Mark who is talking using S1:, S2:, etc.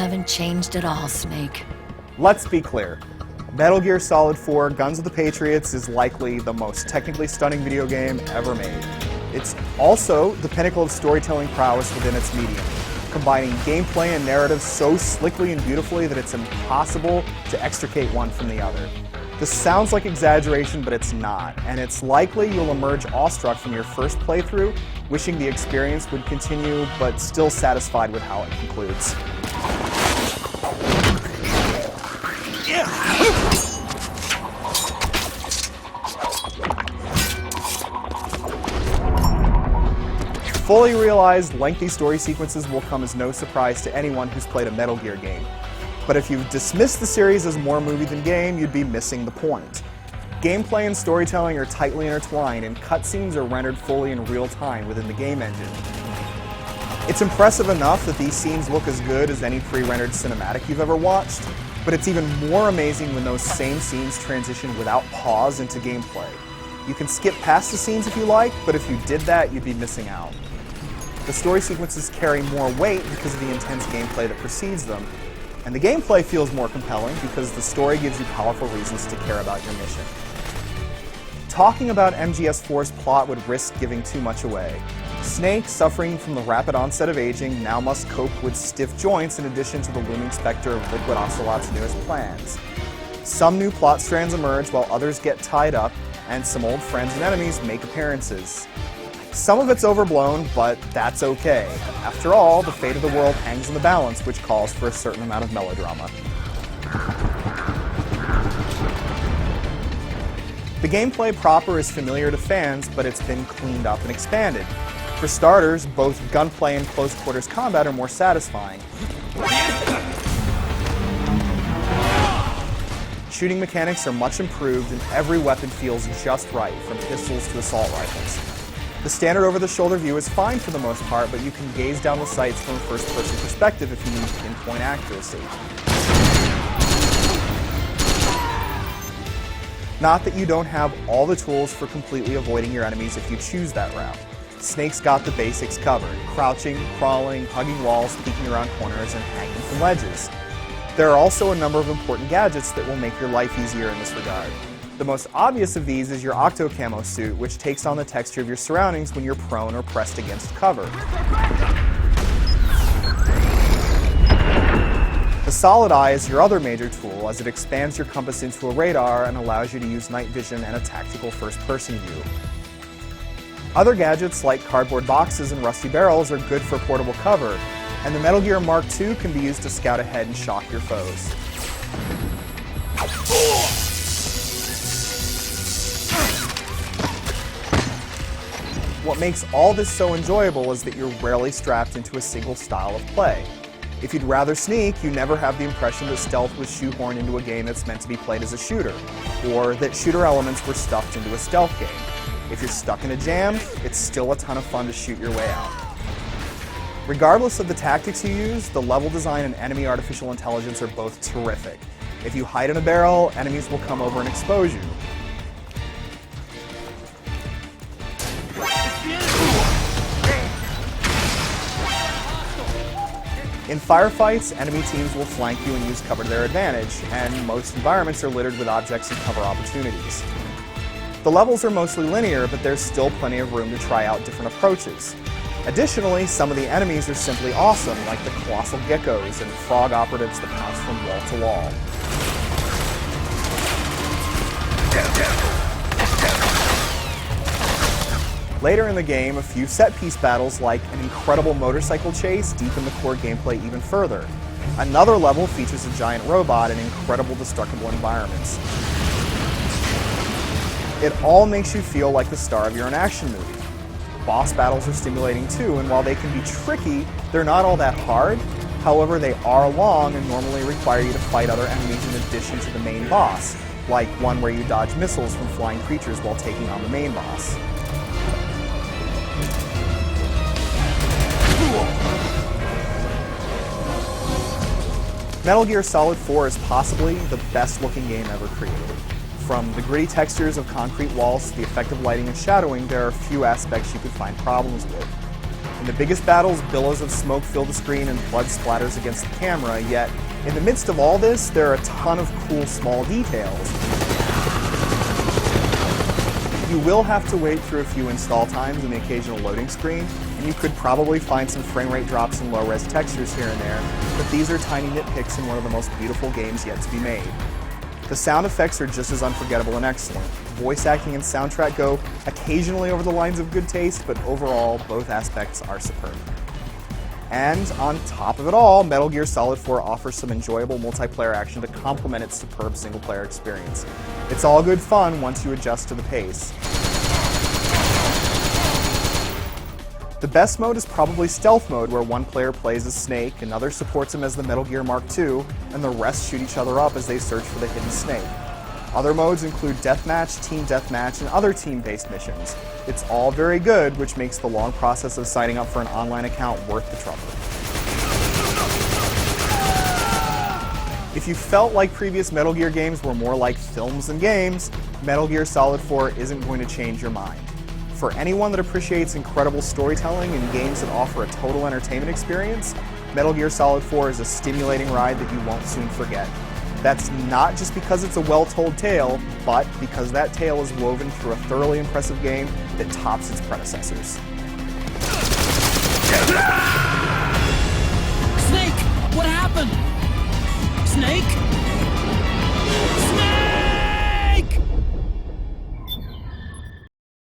S1: haven't changed at all, Snake.
S2: Let's be clear. Metal Gear Solid 4 Guns of the Patriots is likely the most technically stunning video game ever made. It's also the pinnacle of storytelling prowess within its medium, combining gameplay and narrative so slickly and beautifully that it's impossible to extricate one from the other. This sounds like exaggeration, but it's not, and it's likely you'll emerge awestruck from your first playthrough, wishing the experience would continue, but still satisfied with how it concludes. Fully realized, lengthy story sequences will come as no surprise to anyone who's played a Metal Gear game. But if you've dismissed the series as more movie than game, you'd be missing the point. Gameplay and storytelling are tightly intertwined, and cutscenes are rendered fully in real time within the game engine. It's impressive enough that these scenes look as good as any pre-rendered cinematic you've ever watched, but it's even more amazing when those same scenes transition without pause into gameplay. You can skip past the scenes if you like, but if you did that, you'd be missing out. The story sequences carry more weight because of the intense gameplay that precedes them, and the gameplay feels more compelling because the story gives you powerful reasons to care about your mission. Talking about MGS4's plot would risk giving too much away. Snake, suffering from the rapid onset of aging, now must cope with stiff joints in addition to the looming specter of Liquid Ocelot's newest plans. Some new plot strands emerge while others get tied up, and some old friends and enemies make appearances. Some of it's overblown, but that's okay. After all, the fate of the world hangs in the balance, which calls for a certain amount of melodrama. The gameplay proper is familiar to fans, but it's been cleaned up and expanded. For starters, both gunplay and close-quarters combat are more satisfying. Shooting mechanics are much improved, and every weapon feels just right, from pistols to assault rifles. The standard over-the-shoulder view is fine for the most part, but you can gaze down the sights from a first-person perspective if you need pinpoint accuracy. Not that you don't have all the tools for completely avoiding your enemies if you choose that route. Snake's got the basics covered: crouching, crawling, hugging walls, peeking around corners, and hanging from ledges. There are also a number of important gadgets that will make your life easier in this regard. The most obvious of these is your Octo Camo suit, which takes on the texture of your surroundings when you're prone or pressed against cover. The Solid Eye is your other major tool, as it expands your compass into a radar and allows you to use night vision and a tactical first-person view. Other gadgets like cardboard boxes and rusty barrels are good for portable cover, and the Metal Gear Mark II can be used to scout ahead and shock your foes. What makes all this so enjoyable is that you're rarely strapped into a single style of play. If you'd rather sneak, you never have the impression that stealth was shoehorned into a game that's meant to be played as a shooter, or that shooter elements were stuffed into a stealth game. If you're stuck in a jam, it's still a ton of fun to shoot your way out. Regardless of the tactics you use, the level design and enemy artificial intelligence are both terrific. If you hide in a barrel, enemies will come over and expose you. In firefights, enemy teams will flank you and use cover to their advantage, and most environments are littered with objects and cover opportunities. The levels are mostly linear, but there's still plenty of room to try out different approaches. Additionally, some of the enemies are simply awesome, like the colossal geckos and frog operatives that pounce from wall to wall. Later in the game, a few set-piece battles like an incredible motorcycle chase deepen the core gameplay even further. Another level features a giant robot and incredible destructible environments. It all makes you feel like the star of your own action movie. Boss battles are stimulating too, and while they can be tricky, they're not all that hard. However, they are long and normally require you to fight other enemies in addition to the main boss, like one where you dodge missiles from flying creatures while taking on the main boss. Metal Gear Solid 4 is possibly the best looking game ever created. From the gritty textures of concrete walls to the effective lighting and shadowing, there are few aspects you could find problems with. In the biggest battles, billows of smoke fill the screen and blood splatters against the camera, yet in the midst of all this, there are a ton of cool small details. You will have to wait through a few install times and the occasional loading screen, and you could probably find some frame rate drops and low-res textures here and there, but these are tiny nitpicks in one of the most beautiful games yet to be made. The sound effects are just as unforgettable and excellent. Voice acting and soundtrack go occasionally over the lines of good taste, but overall, both aspects are superb. And on top of it all, Metal Gear Solid 4 offers some enjoyable multiplayer action to complement its superb single-player experience. It's all good fun once you adjust to the pace. The best mode is probably Stealth Mode, where one player plays as Snake, another supports him as the Metal Gear Mark II, and the rest shoot each other up as they search for the hidden Snake. Other modes include Deathmatch, Team Deathmatch, and other team-based missions. It's all very good, which makes the long process of signing up for an online account worth the trouble. If you felt like previous Metal Gear games were more like films than games, Metal Gear Solid 4 isn't going to change your mind. For anyone that appreciates incredible storytelling and games that offer a total entertainment experience, Metal Gear Solid 4 is a stimulating ride that you won't soon forget. That's not just because it's a well-told tale, but because that tale is woven through a thoroughly impressive game that tops its predecessors.
S3: Snake! What happened? Snake?